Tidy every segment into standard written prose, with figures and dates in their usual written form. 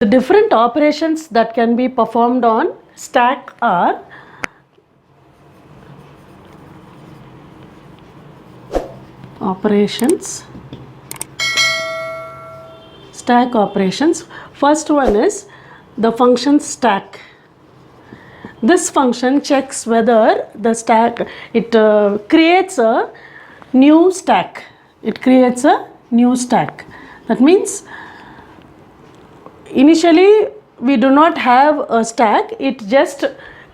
The different operations that can be performed on stack are stack operations. First one is the function stack. This function checks whether the stack, it creates a new stack. It creates a new stack. That means initially we do not have a stack, it just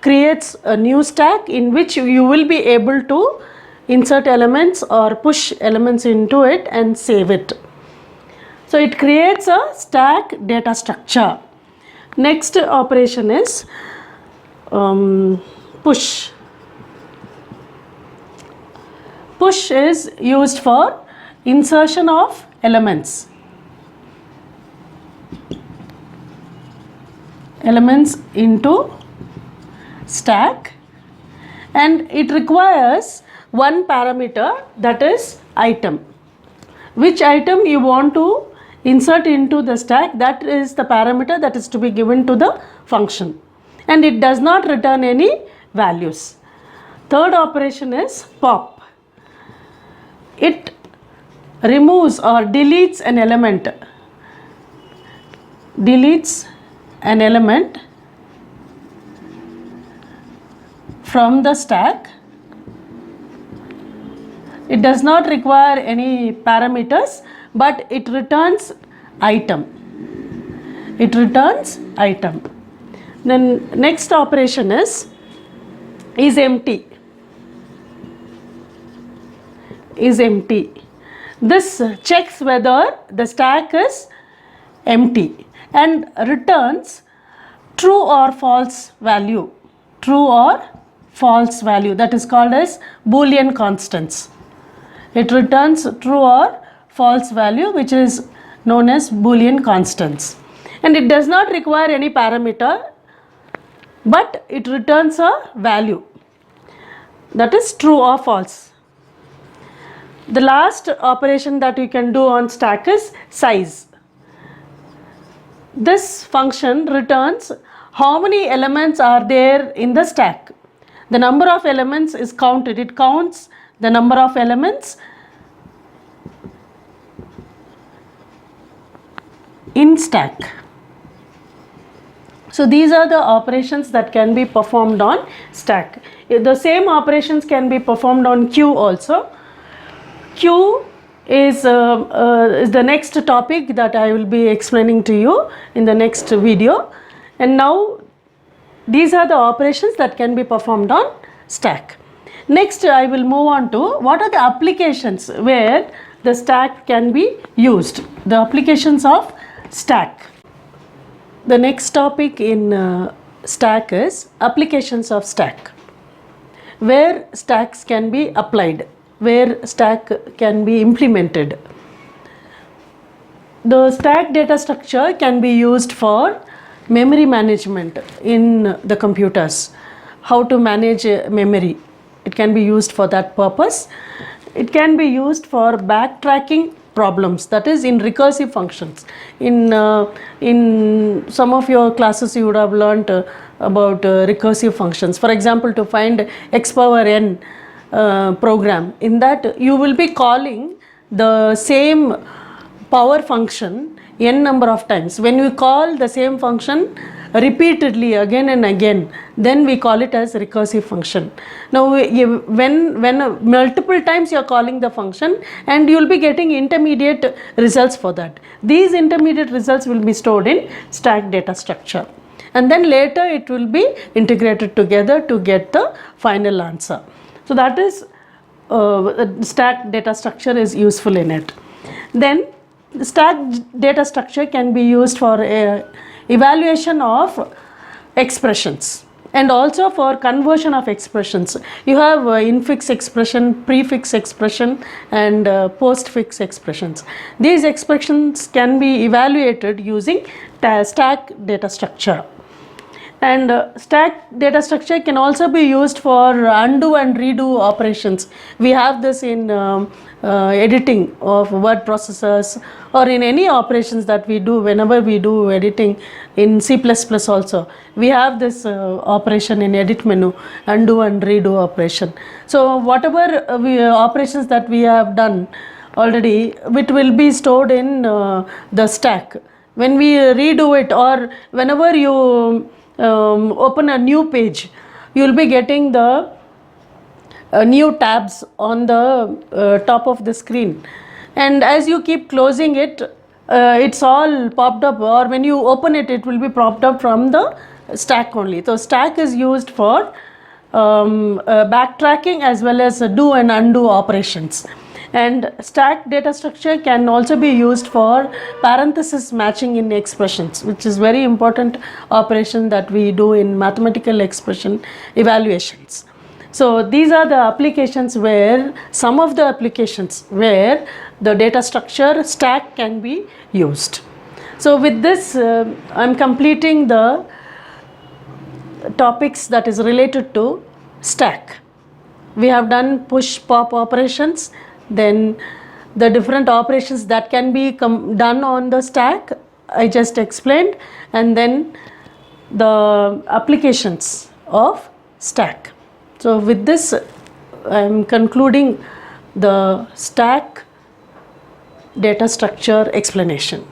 creates a new stack in which you will be able to insert elements or push elements into it and save it. So it creates a stack data structure. Next operation is push. Push is used for insertion of elements into stack, and it requires one parameter, that is item. Which item you want to insert into the stack, that is the parameter that is to be given to the function, and it does not return any values. Third operation is pop. It removes or deletes an element. From the stack. It does not require any parameters, but it returns item. Then next operation is empty. This checks whether the stack is empty and returns true or false value. That is called as Boolean constants. It returns true or false value, which is known as Boolean constants. And it does not require any parameter, but it returns a value, that is true or false. The last operation that you can do on stack is size. This function returns how many elements are there in the stack. The number of elements is counted. It counts the number of elements in stack. So these are the operations that can be performed on stack. The same operations can be performed on queue also. Queue is the next topic that I will be explaining to you in the next video. And now these are the operations that can be performed on stack. Next I will move on to what are the applications where the stack can be used. The applications of stack. The next topic in stack is applications of stack. Where stacks can be applied, where stack can be implemented. The stack data structure can be used for memory management in the computers. How to manage memory. It can be used for that purpose. It can be used for backtracking problems, that is in recursive functions. In some of your classes you would have learnt about recursive functions. For example, to find x power n program, in that you will be calling the same power function n number of times. When we call the same function repeatedly again and again, then we call it as recursive function. Now when multiple times you are calling the function, and you will be getting intermediate results for that. These intermediate results will be stored in stack data structure, and then later it will be integrated together to get the final answer. So that is stack data structure is useful in it. Then the stack data structure can be used for evaluation of expressions and also for conversion of expressions. You have infix expression, prefix expression, and postfix expressions. These expressions can be evaluated using stack data structure. And stack data structure can also be used for undo and redo operations. We have this in editing of word processors or in any operations that we do. Whenever we do editing in C++ also, we have this operation in edit menu, undo and redo operation. So whatever operations that we have done already, it will be stored in the stack. When we redo it, or whenever you open a new page, you will be getting the new tabs on the top of the screen, and as you keep closing it, it's all popped up, or when you open it, it will be popped up from the stack only. So stack is used for backtracking as well as do and undo operations. And stack data structure can also be used for parenthesis matching in expressions, which is very important operation that we do in mathematical expression evaluations. So these are the applications where, some of the applications where the data structure stack can be used. So with this, I'm completing the topics that is related to stack. We have done push pop operations, then the different operations that can be done on the stack I just explained, and then the applications of stack. So with this, I am concluding the stack data structure explanation.